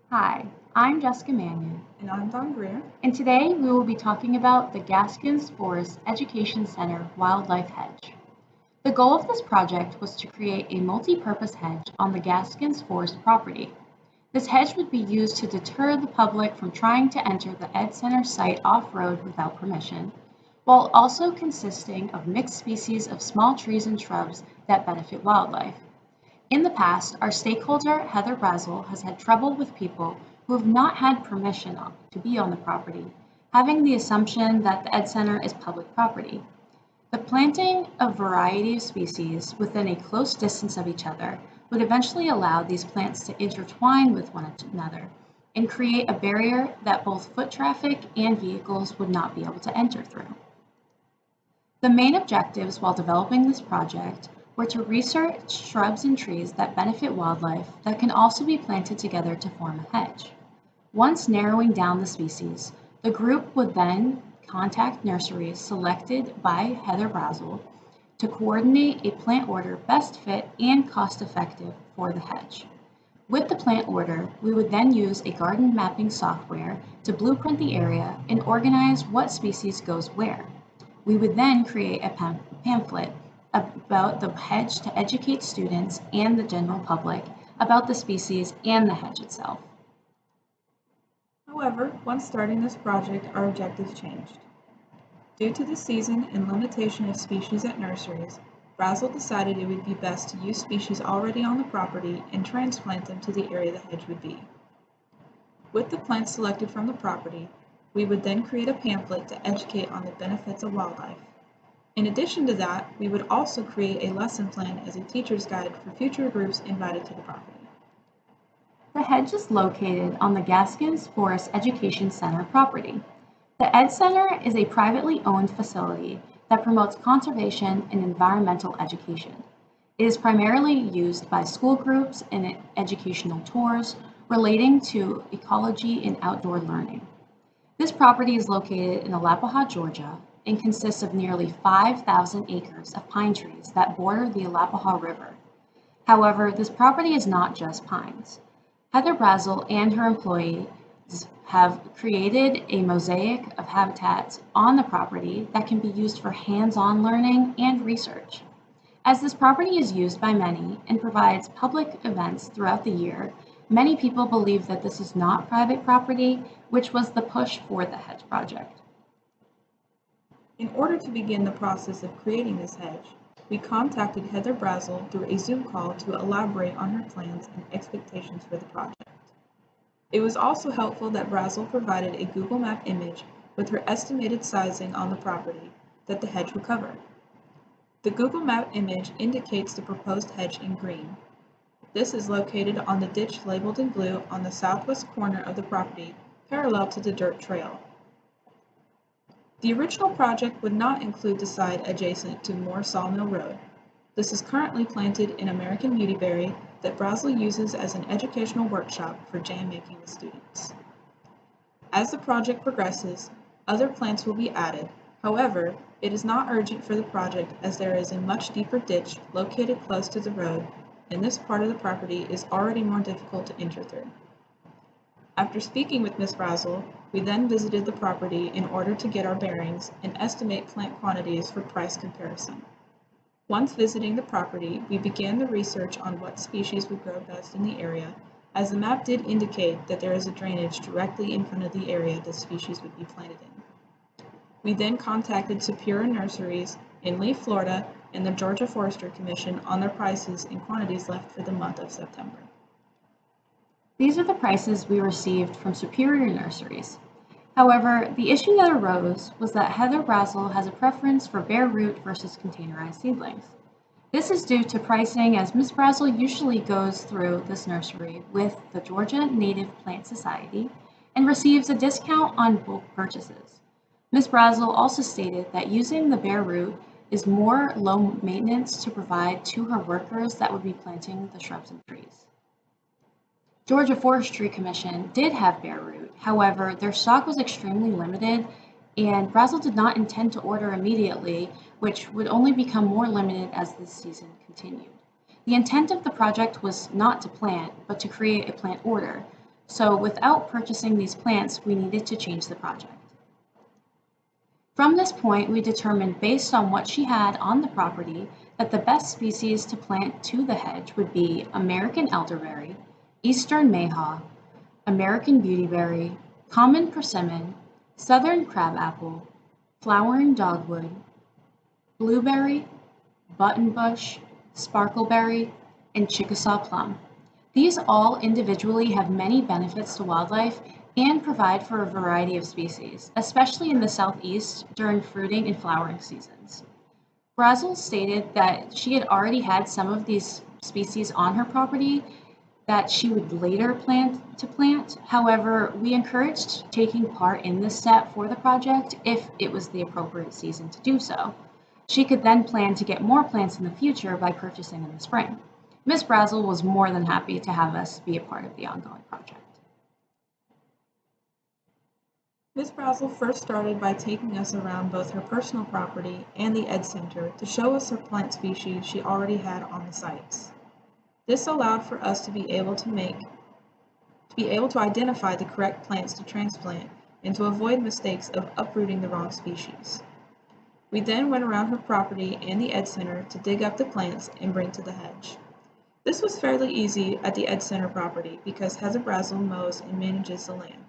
Hi, I'm Jessica Mannion, And I'm Greer. and today we will be talking about the Gaskins Forest Education Center Wildlife Hedge. The goal of this project was to create a multi-purpose hedge on the Gaskins Forest property. This hedge would be used to deter the public from trying to enter the Ed Center site off-road without permission, while also consisting of mixed species of small trees and shrubs that benefit wildlife. In the past, our stakeholder, Heather Brazel, has had trouble with people who have not had permission to be on the property, having the assumption that the Ed Center is public property. The planting of variety of species within a close distance of each other would eventually allow these plants to intertwine with one another and create a barrier that both foot traffic and vehicles would not be able to enter through. The main objectives while developing this project were to research shrubs and trees that benefit wildlife that can also be planted together to form a hedge. Once narrowing down the species, the group would then contact nurseries selected by Heather Brazel to coordinate a plant order best fit and cost effective for the hedge. With the plant order, we would then use a garden mapping software to blueprint the area and organize what species goes where. We would then create a pamphlet about the hedge to educate students and the general public about the species and the hedge itself. However, once starting this project, our objectives changed. Due to the season and limitation of species at nurseries, Brazel decided it would be best to use species already on the property and transplant them to the area the hedge would be. With the plants selected from the property, we would then create a pamphlet to educate on the benefits of wildlife. In addition to that, we would also create a lesson plan as a teacher's guide for future groups invited to the property. The hedge is located on the Gaskins Forest Education Center property. The Ed Center is a privately owned facility that promotes conservation and environmental education. It is primarily used by school groups and educational tours relating to ecology and outdoor learning. This property is located in Alapaha, Georgia, and consists of nearly 5,000 acres of pine trees that border the Alapaha River. However, this property is not just pines. Heather Brazel and her employees have created a mosaic of habitats on the property that can be used for hands-on learning and research. As this property is used by many and provides public events throughout the year, many people believe that this is not private property, which was the push for the hedge project. In order to begin the process of creating this hedge, we contacted Heather Brazel through a Zoom call to elaborate on her plans and expectations for the project. It was also helpful that Brazel provided a Google Map image with her estimated sizing on the property that the hedge would cover. The Google Map image indicates the proposed hedge in green. This is located on the ditch labeled in blue on the southwest corner of the property, parallel to the dirt trail. The original project would not include the side adjacent to Moore Sawmill Road. This is currently planted in American Beautyberry that Brazel uses as an educational workshop for jam making with students. As the project progresses, other plants will be added. However, it is not urgent for the project as there is a much deeper ditch located close to the road, and this part of the property is already more difficult to enter through. After speaking with Ms. Brazel, we then visited the property in order to get our bearings and estimate plant quantities for price comparison. Once visiting the property, we began the research on what species would grow best in the area, as the map did indicate that there is a drainage directly in front of the area the species would be planted in. We then contacted Superior Nurseries in Lee, Florida, and the Georgia Forestry Commission on their prices and quantities left for the month of September. These are the prices we received from Superior Nurseries. However, the issue that arose was that Heather Brazel has a preference for bare root versus containerized seedlings. This is due to pricing as Ms. Brazel usually goes through this nursery with the Georgia Native Plant Society and receives a discount on bulk purchases. Ms. Brazel also stated that using the bare root is more low maintenance to provide to her workers that would be planting the shrubs and trees. Georgia Forestry Commission did have bare root, however, their stock was extremely limited and Brazel did not intend to order immediately, which would only become more limited as the season continued. The intent of the project was not to plant, but to create a plant order, So without purchasing these plants, we needed to change the project. From this point, we determined based on what she had on the property that the best species to plant to the hedge would be American elderberry, eastern mayhaw, American beautyberry, common persimmon, southern crabapple, flowering dogwood, blueberry, buttonbush, sparkleberry, and Chickasaw plum. These all individually have many benefits to wildlife and provide for a variety of species, especially in the southeast during fruiting and flowering seasons. Brazel stated that she had already had some of these species on her property that she would later plan to plant. However, we encouraged taking part in this step for the project if it was the appropriate season to do so. She could then plan to get more plants in the future by purchasing in the spring. Ms. Brazel was more than happy to have us be a part of the ongoing project. Ms. Brazel first started by taking us around both her personal property and the Ed Center to show us her plant species she already had on the sites. This allowed for us to be able to identify the correct plants to transplant and to avoid mistakes of uprooting the wrong species. We then went around her property and the Ed Center to dig up the plants and bring to the hedge. This was fairly easy at the Ed Center property because Heather Brazel mows and manages the land.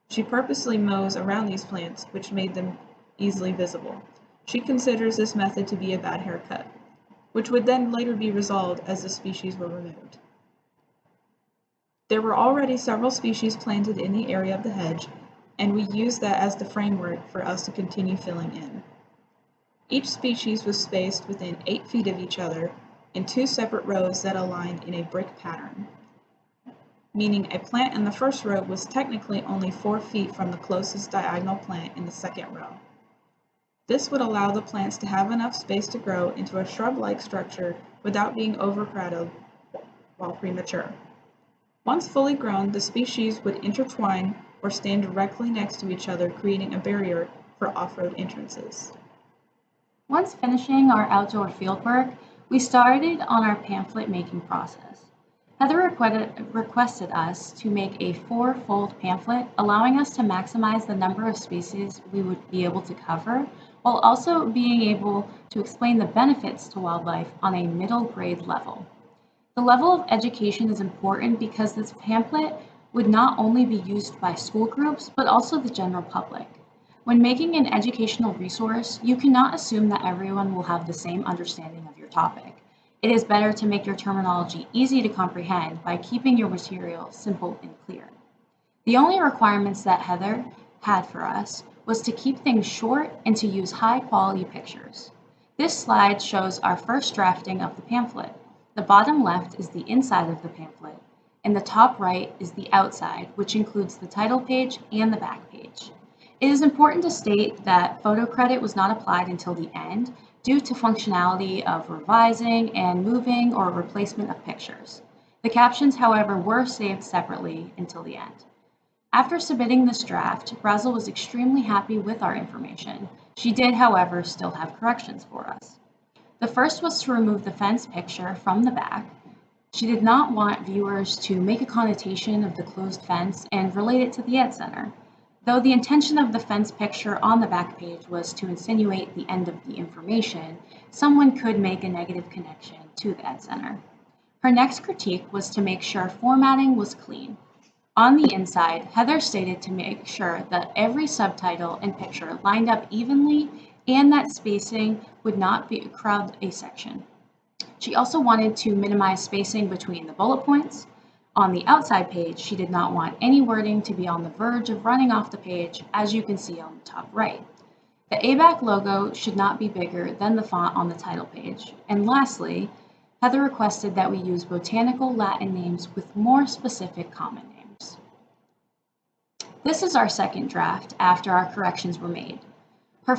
She purposely mows around these plants, which made them easily visible. She considers this method to be a bad haircut, which would then later be resolved as the species were removed. There were already several species planted in the area of the hedge, and we used that as the framework for us to continue filling in. Each species was spaced within 8 feet of each other in 2 separate rows that aligned in a brick pattern, meaning a plant in the first row was technically only 4 feet from the closest diagonal plant in the second row. This would allow the plants to have enough space to grow into a shrub-like structure without being overcrowded while premature. Once fully grown, the species would intertwine or stand directly next to each other, creating a barrier for off-road entrances. Once finishing our outdoor fieldwork, we started on our pamphlet making process. Heather requested us to make a 4-fold pamphlet, allowing us to maximize the number of species we would be able to cover, while also being able to explain the benefits to wildlife on a middle grade level. The level of education is important because this pamphlet would not only be used by school groups, but also the general public. When making an educational resource, you cannot assume that everyone will have the same understanding of your topic. It is better to make your terminology easy to comprehend by keeping your material simple and clear. The only requirements that Heather had for us was to keep things short and to use high-quality pictures. This slide shows our first drafting of the pamphlet. The bottom left is the inside of the pamphlet, and the top right is the outside, which includes the title page and the back page. It is important to state that photo credit was not applied until the end due to functionality of revising and moving or replacement of pictures. The captions, however, were saved separately until the end. After submitting this draft, Brazel was extremely happy with our information. She did, however, still have corrections for us. The first was to remove the fence picture from the back. She did not want viewers to make a connotation of the closed fence and relate it to the Ed Center. Though the intention of the fence picture on the back page was to insinuate the end of the information, someone could make a negative connection to the Ed Center. Her next critique was to make sure formatting was clean. On the inside, Heather stated to make sure that every subtitle and picture lined up evenly and that spacing would not crowd a section. She also wanted to minimize spacing between the bullet points. On the outside page, she did not want any wording to be on the verge of running off the page, as you can see on the top right. The ABAC logo should not be bigger than the font on the title page. And lastly, Heather requested that we use botanical Latin names with more specific common names. This is our second draft after our corrections were made. Her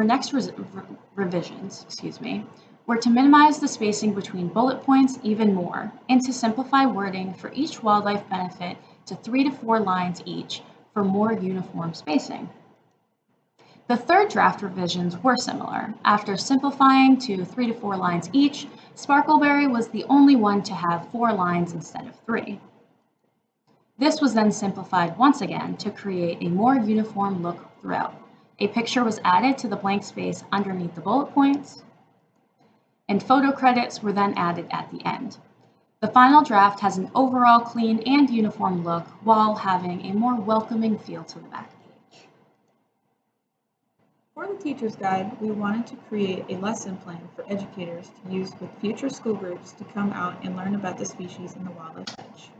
next revisions, were to minimize the spacing between bullet points even more, and to simplify wording for each wildlife benefit to 3 to 4 lines each for more uniform spacing. The third draft revisions were similar. After simplifying to 3 to 4 lines each, Sparkleberry was the only one to have 4 lines instead of 3. This was then simplified once again to create a more uniform look throughout. A picture was added to the blank space underneath the bullet points, and photo credits were then added at the end. The final draft has an overall clean and uniform look while having a more welcoming feel to the back page. For the teacher's guide, we wanted to create a lesson plan for educators to use with future school groups to come out and learn about the species in the wildlife hedge.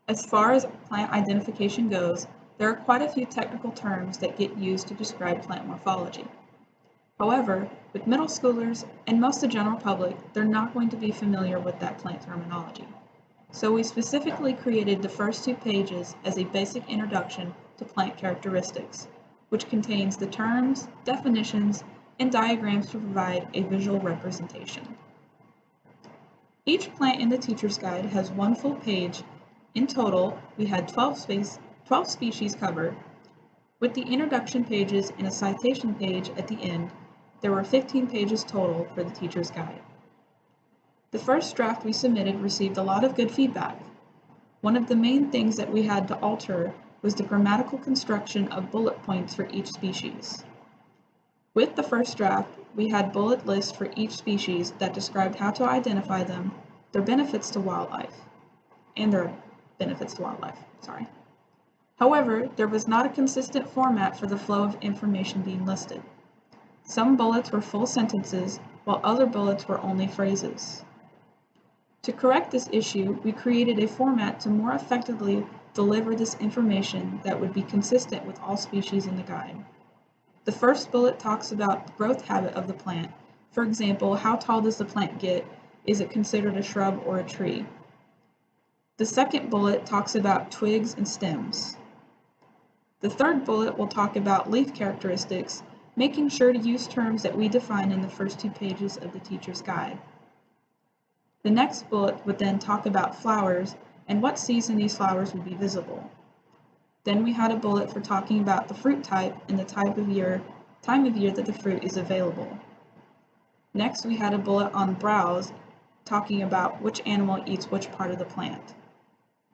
As far as plant identification goes, there are quite a few technical terms that get used to describe plant morphology. However, with middle schoolers and most of the general public, they're not going to be familiar with that plant terminology. So we specifically created the first 2 pages as a basic introduction to plant characteristics, which contains the terms, definitions, and diagrams to provide a visual representation. Each plant in the teacher's guide has 1 full page. In total, we had 12 species covered. With the introduction pages and a citation page at the end, there were 15 pages total for the teacher's guide. The first draft we submitted received a lot of good feedback. One of the main things that we had to alter was the grammatical construction of bullet points for each species. With the first draft, we had bullet lists for each species that described how to identify them, their benefits to wildlife. However, there was not a consistent format for the flow of information being listed. Some bullets were full sentences, while other bullets were only phrases. To correct this issue, we created a format to more effectively deliver this information that would be consistent with all species in the guide. The first bullet talks about the growth habit of the plant. For example, how tall does the plant get? Is it considered a shrub or a tree? The second bullet talks about twigs and stems. The third bullet will talk about leaf characteristics, making sure to use terms that we define in the first 2 pages of the teacher's guide. The next bullet would then talk about flowers and what season these flowers would be visible. Then we had a bullet for talking about the fruit type and the time of year that the fruit is available. Next, we had a bullet on browse, talking about which animal eats which part of the plant.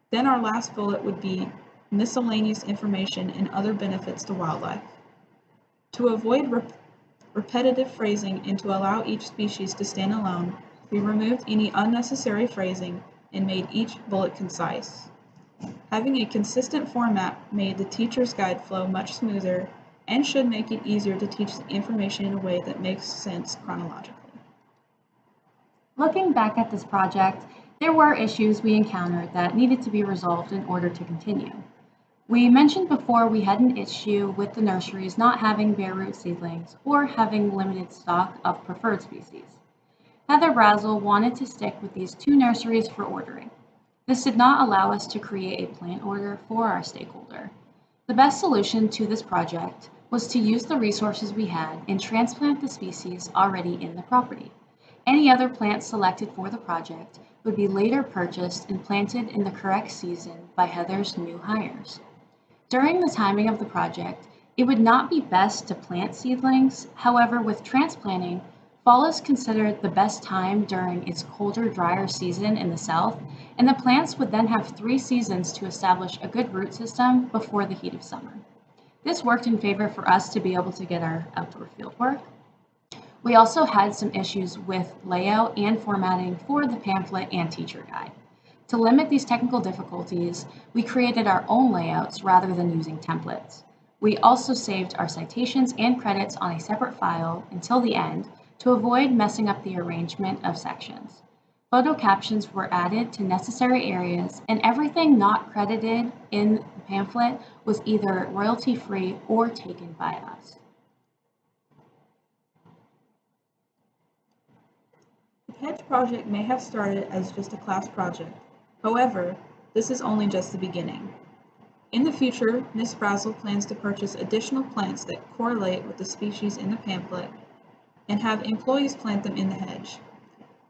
Then our last bullet would be miscellaneous information and other benefits to wildlife. To avoid repetitive phrasing and to allow each species to stand alone, we removed any unnecessary phrasing and made each bullet concise. Having a consistent format made the teacher's guide flow much smoother and should make it easier to teach the information in a way that makes sense chronologically. Looking back at this project, there were issues we encountered that needed to be resolved in order to continue. We mentioned before we had an issue with the nurseries not having bare root seedlings or having limited stock of preferred species. Heather Brazel wanted to stick with these 2 nurseries for ordering. This did not allow us to create a plant order for our stakeholder. The best solution to this project was to use the resources we had and transplant the species already in the property. Any other plants selected for the project would be later purchased and planted in the correct season by Heather's new hires. During the timing of the project, it would not be best to plant seedlings. However, with transplanting, fall is considered the best time during its colder, drier season in the south, and the plants would then have 3 seasons to establish a good root system before the heat of summer. This worked in favor for us to be able to get our outdoor field work. We also had some issues with layout and formatting for the pamphlet and teacher guide. To limit these technical difficulties, we created our own layouts rather than using templates. We also saved our citations and credits on a separate file until the end to avoid messing up the arrangement of sections. Photo captions were added to necessary areas, and everything not credited in the pamphlet was either royalty-free or taken by us. The Hedge project may have started as just a class project. However, this is only just the beginning. In the future, Ms. Brazel plans to purchase additional plants that correlate with the species in the pamphlet and have employees plant them in the hedge.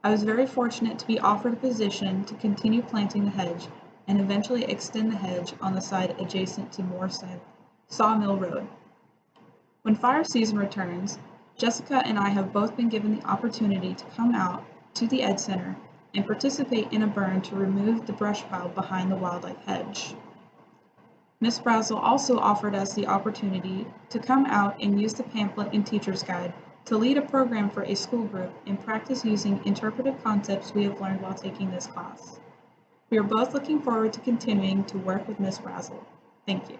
I was very fortunate to be offered a position to continue planting the hedge and eventually extend the hedge on the side adjacent to Sawmill Road. When fire season returns, Jessica and I have both been given the opportunity to come out to the Ed Center and participate in a burn to remove the brush pile behind the wildlife hedge. Ms. Brazel also offered us the opportunity to come out and use the pamphlet and teacher's guide to lead a program for a school group and practice using interpretive concepts we have learned while taking this class. We are both looking forward to continuing to work with Ms. Brazel. Thank you.